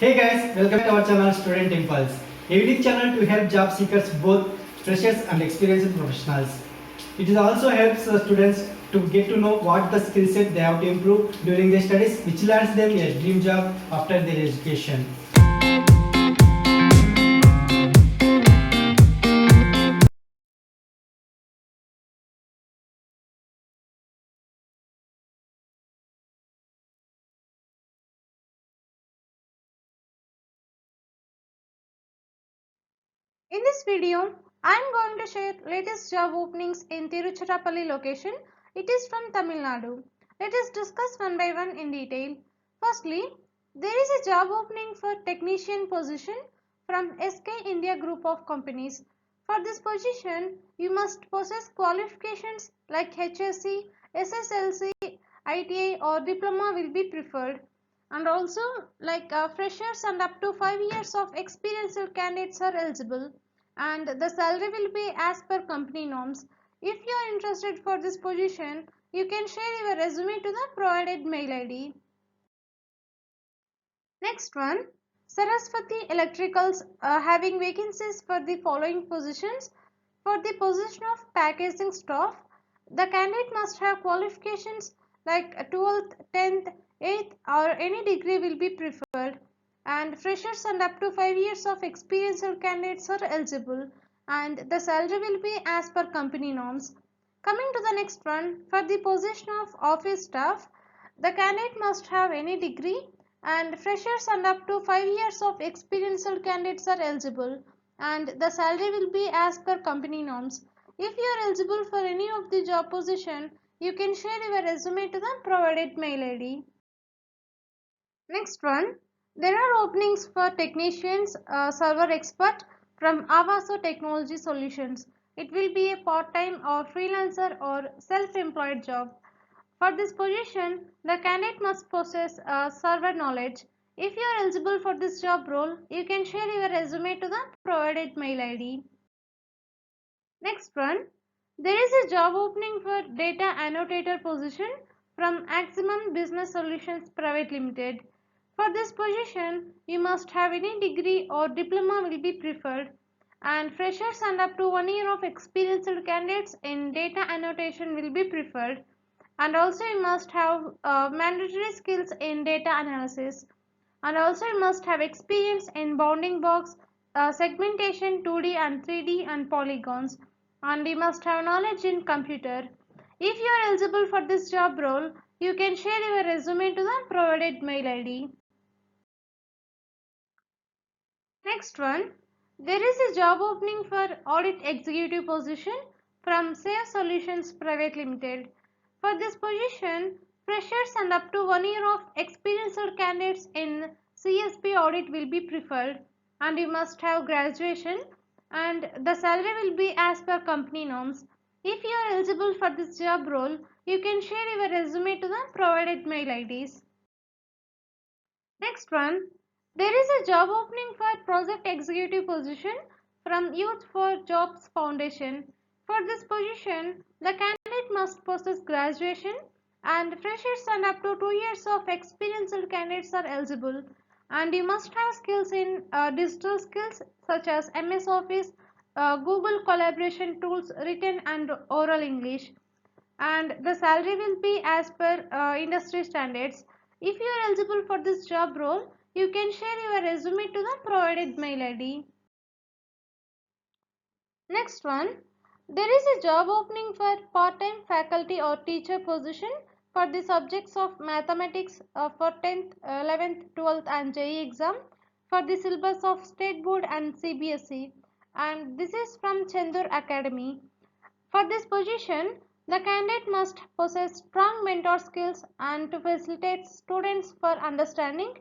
Hey guys, welcome to our channel Student Impulse, a unique channel to help job seekers, both freshers and experienced professionals. It also helps students to get to know what the skill set they have to improve during their studies, which lands them a dream job after their education. In this video, I am going to share latest job openings in Tiruchirappalli location. It is from Tamil Nadu. Let us discuss one by one in detail. Firstly, there is a job opening for technician position from SK India group of companies. For this position, you must possess qualifications like HSC, SSLC, ITI or diploma will be preferred. And also freshers and up to 5 years of experienced candidates are eligible, and the salary will be as per company norms. If you are interested for this position, you can share your resume to the provided mail ID. Next one, Saraswati Electricals having vacancies for the following positions. For the position of packaging staff, the candidate must have qualifications like 12th, 10th, 8th or any degree will be preferred, and freshers and up to 5 years of experienced candidates are eligible, and the salary will be as per company norms. Coming to the next one, for the position of office staff, the candidate must have any degree, and freshers and up to 5 years of experienced candidates are eligible, and the salary will be as per company norms. If you are eligible for any of the job position, you can share your resume to the provided mail ID. Next one, there are openings for technicians, server expert from Avaso Technology Solutions. It will be a part-time or freelancer or self-employed job. For this position, the candidate must possess server knowledge. If you are eligible for this job role, you can share your resume to the provided mail ID. Next one, there is a job opening for data annotator position from Aximum Business Solutions Private Limited. For this position, you must have any degree or diploma will be preferred, and freshers and up to 1 year of experienced candidates in data annotation will be preferred, and also you must have mandatory skills in data analysis, and also you must have experience in bounding box, segmentation, 2D and 3D and polygons, and you must have knowledge in computer. If you are eligible for this job role, you can share your resume to the provided mail ID. Next one, there is a job opening for audit executive position from Save Solutions Private Limited. For this position, freshers and up to 1 year of experienced candidates in CSP audit will be preferred, and you must have graduation, and the salary will be as per company norms. If you are eligible for this job role, you can share your resume to the provided mail IDs. Next one, there is a job opening for project executive position from Youth for Jobs Foundation. For this position, the candidate must possess graduation, and freshers and up to 2 years of experienced candidates are eligible, and you must have skills in digital skills such as MS Office, Google collaboration tools, written and oral English, and the salary will be as per industry standards. If you are eligible for this job role, you can share your resume to the provided mail ID. Next one, there is a job opening for part-time faculty or teacher position for the subjects of mathematics for 10th, 11th, 12th and JEE exam for the syllabus of State Board and CBSE, and this is from Chendur Academy. For this position, the candidate must possess strong mentor skills and to facilitate students for understanding,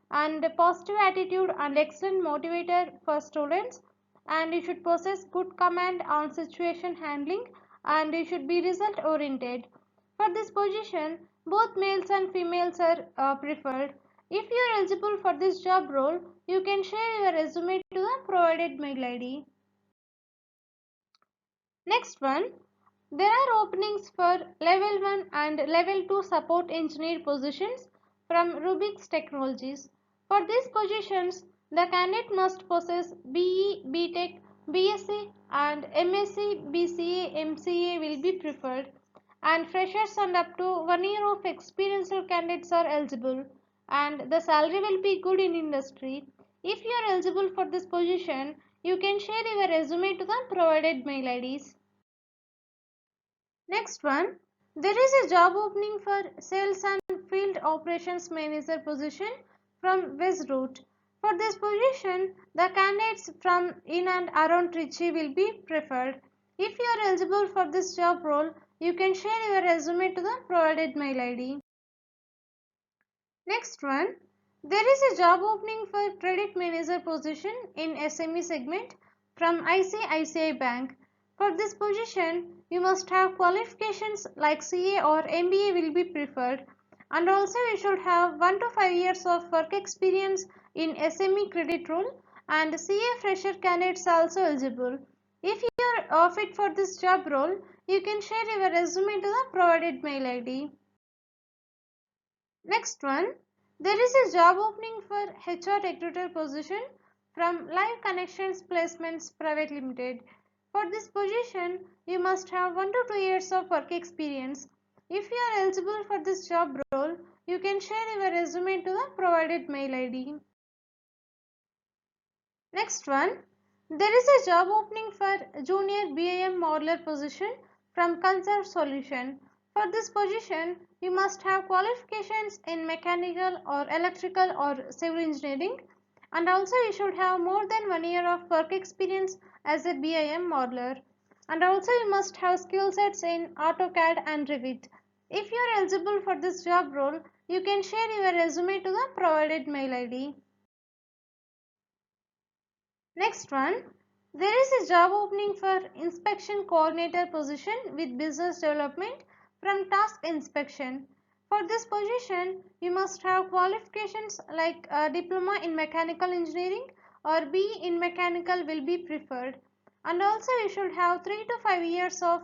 and a positive attitude and excellent motivator for students, and you should possess good command on situation handling, and you should be result oriented. For this position, both males and females are preferred. If you are eligible for this job role, you can share your resume to the provided mail ID. Next one, there are openings for level 1 and level 2 support engineer positions from Rubix Technologies. For these positions, the candidate must possess BE, BTech, BSc and MSc, BCA, MCA will be preferred, and freshers and up to 1 year of experienced candidates are eligible, and the salary will be good in industry. If you are eligible for this position, you can share your resume to the provided mail IDs. Next one, there is a job opening for sales and field operations manager position from Westroot. For this position, the candidates from in and around Trichy will be preferred. If you are eligible for this job role, you can share your resume to the provided mail ID. Next one, there is a job opening for credit manager position in SME segment from ICICI Bank. For this position, you must have qualifications like CA or MBA will be preferred, and also you should have 1 to 5 years of work experience in SME credit role, and CA fresher candidates are also eligible. If you are fit for this job role, you can share your resume to the provided mail ID. Next one, there is a job opening for HR recruiter position from Live Connections Placements Private Limited. For this position, you must have 1 to 2 years of work experience. If you are eligible for this job role, you can share your resume to the provided mail ID. Next one, there is a job opening for Junior BAM Modeler position from Conserve Solution. For this position, you must have qualifications in mechanical or electrical or civil engineering, and also you should have more than 1 year of work experience as a BIM modeler, and also you must have skill sets in AutoCAD and Revit. If you are eligible for this job role, you can share your resume to the provided mail ID. Next one, there is a job opening for inspection coordinator position with business development from Task Inspection. For this position, you must have qualifications like a diploma in mechanical engineering or B in mechanical will be preferred. And also you should have 3 to 5 years of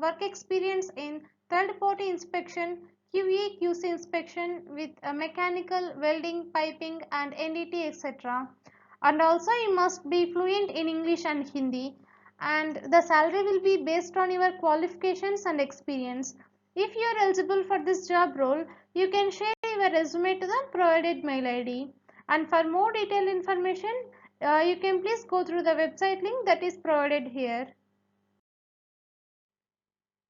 work experience in third party inspection, QA QC inspection with mechanical, welding, piping and NDT etc. And also you must be fluent in English and Hindi, and the salary will be based on your qualifications and experience. If you are eligible for this job role, you can share your resume to the provided mail ID, and for more detailed information you can please go through the website link that is provided here.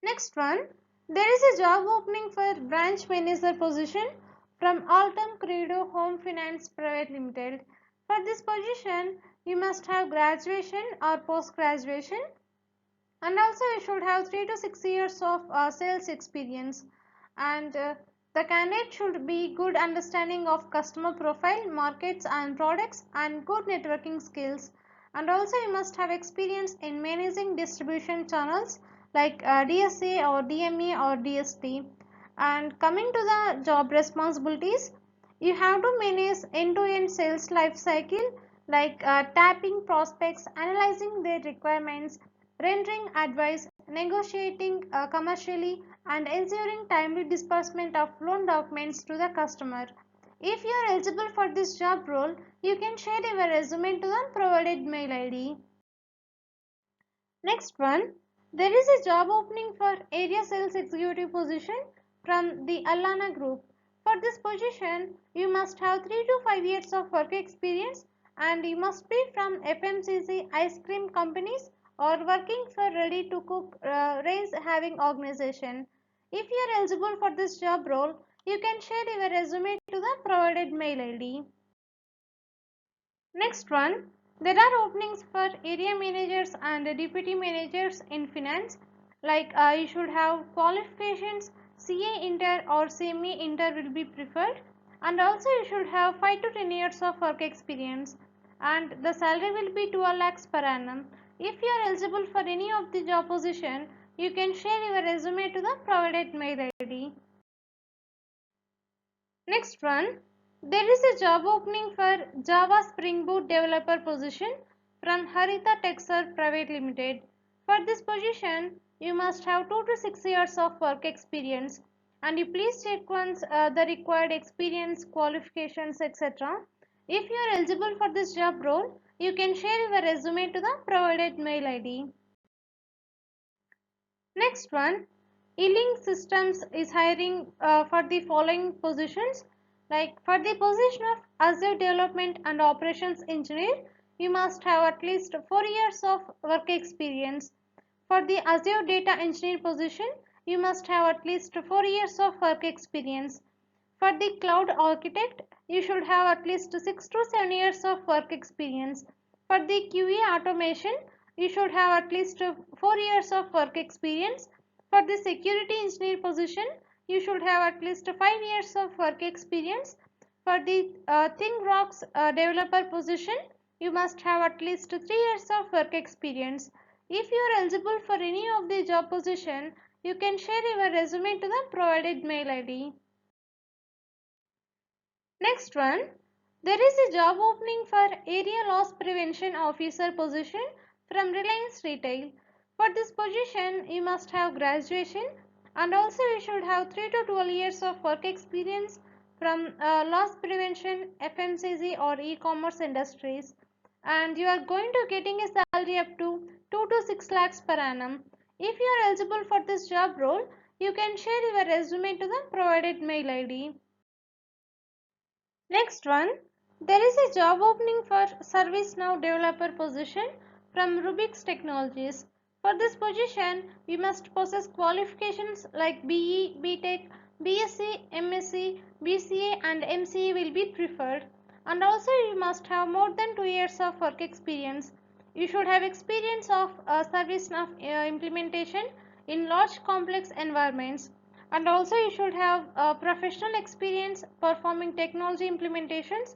Next one, there is a job opening for branch manager position from Altum Credo Home Finance Private Limited. For this position, you must have graduation or post graduation, and also you should have 3 to 6 years of sales experience, and the candidate should be good understanding of customer profile, markets and products, and good networking skills, and also you must have experience in managing distribution channels like DSA or DMA or DST. And coming to the job responsibilities, you have to manage end-to-end sales life cycle like tapping prospects, analyzing their requirements, rendering advice, negotiating commercially, and ensuring timely disbursement of loan documents to the customer. If you are eligible for this job role, you can share your resume to the provided mail ID. Next one, there is a job opening for area sales executive position from the Alana Group. For this position, you must have 3 to 5 years of work experience, and you must be from FMCG ice cream companies or working for ready to cook raise having organization. If you are eligible for this job role, you can share your resume to the provided mail ID. Next one, there are openings for area managers and deputy managers in finance, like you should have qualifications CA Inter or CME Inter will be preferred, and also you should have 5 to 10 years of work experience, and the salary will be 12 lakhs per annum. If you are eligible for any of the job position, you can share your resume to the provided mail ID. Next one, there is a job opening for Java Spring Boot developer position from Haritha Texer Private Limited. For this position, you must have 2 to 6 years of work experience, and you please check once the required experience, qualifications, etc. If you are eligible for this job role, you can share your resume to the provided mail ID. Next one, E-Link Systems is hiring for the following positions. Like for the position of Azure Development and Operations Engineer, you must have at least 4 years of work experience. For the Azure Data Engineer position, you must have at least 4 years of work experience. For the Cloud Architect, you should have at least 6 to 7 years of work experience. For the QA Automation, you should have at least 4 years of work experience. For the Security Engineer position, you should have at least 5 years of work experience. For the ThingRocks developer position, you must have at least 3 years of work experience. If you are eligible for any of the job position, you can share your resume to the provided mail ID. Next one, there is a job opening for Area Loss Prevention Officer position from Reliance Retail. For this position, you must have graduation and also you should have 3 to 12 years of work experience from loss prevention, FMCG or e-commerce industries, and you are going to getting a salary up to 2 to 6 lakhs per annum. If you are eligible for this job role, you can share your resume to the provided mail ID. Next one, there is a job opening for ServiceNow developer position from Rubix Technologies. For this position, you must possess qualifications like BE, BTech, BSc, MSc, BCA and MCA will be preferred. And also you must have more than 2 years of work experience. You should have experience of ServiceNow implementation in large complex environments, and also you should have professional experience performing technology implementations,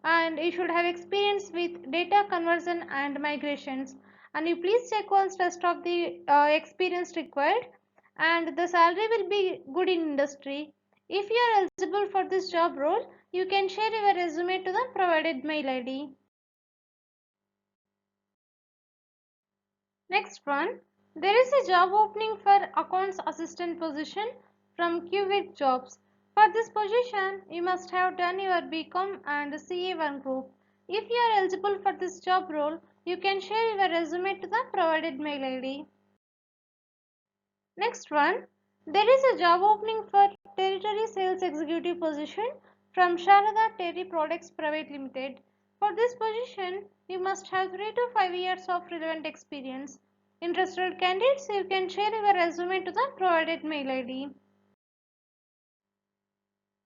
and you should have experience with data conversion and migrations, and you please check once rest of the experience required, and the salary will be good in industry. If you are eligible for this job role, you can share your resume to the provided mail ID. Next one, there is a job opening for accounts assistant position from Qwit Jobs. For this position, you must have done your BCom and CA1 group. If you are eligible for this job role, you can share your resume to the provided mail ID. Next one, there is a job opening for territory sales executive position from Sharada Dairy Products Private Limited. For this position, you must have 3 to 5 years of relevant experience. Interested candidates, you can share your resume to the provided mail ID.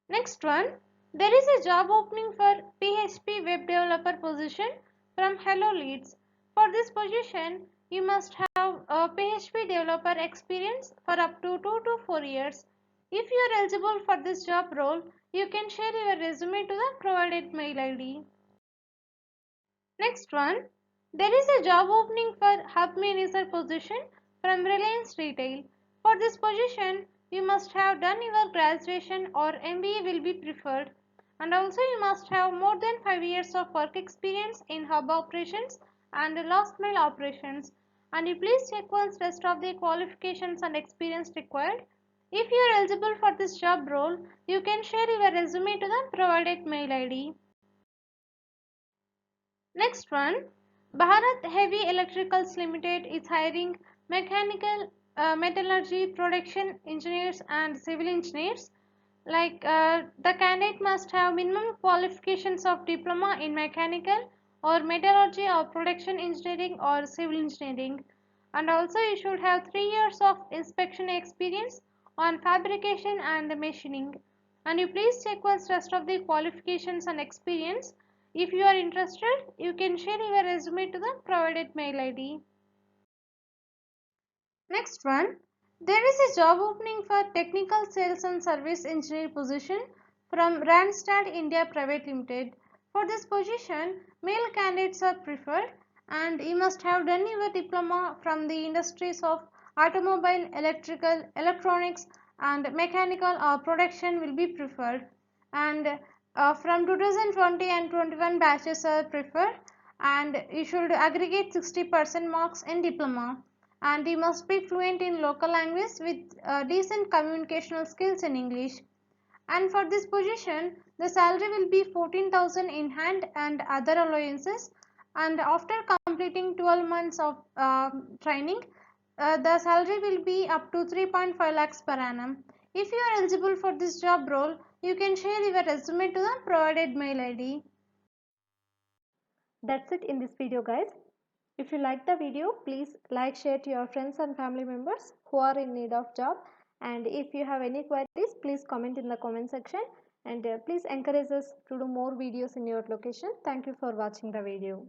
Next one, there is a job opening for PHP web developer position from Hello Leads. For this position, you must have a PHP developer experience for up to 2 to 4 years. If you are eligible for this job role, you can share your resume to the provided mail ID. Next one, there is a job opening for hub manager position from Reliance Retail. For this position, you must have done your graduation or MBA will be preferred, and also you must have more than 5 years of work experience in hub operations and last mile operations, and you please check once rest of the qualifications and experience required. If you are eligible for this job role, you can share your resume to the provided mail ID. Next one, Bharat Heavy Electricals Limited is hiring mechanical, metallurgy, production engineers and civil engineers. The candidate must have minimum qualifications of diploma in mechanical or metallurgy or production engineering or civil engineering, and also you should have 3 years of inspection experience on fabrication and machining, and you please check once rest of the qualifications and experience. If you are interested, you can share your resume to the provided mail ID. Next one, there is a job opening for technical sales and service engineer position from Randstad India Private Limited. For this position, male candidates are preferred, and you must have done your diploma from the industries of automobile, electrical, electronics and mechanical or production will be preferred, and from 2020 and 21 batches are preferred, and you should aggregate 60% marks in diploma, and you must be fluent in local language with decent communicational skills in English. And for this position, The salary will be 14,000 in hand and other allowances, and after completing 12 months of training, the salary will be up to 3.5 lakhs per annum. If you are eligible for this job role, you can share your resume to the provided mail ID. That's it in this video, guys. If you like the video, please like, share to your friends and family members who are in need of job. And if you have any queries, please comment in the comment section, and please encourage us to do more videos in your location. Thank you for watching the video.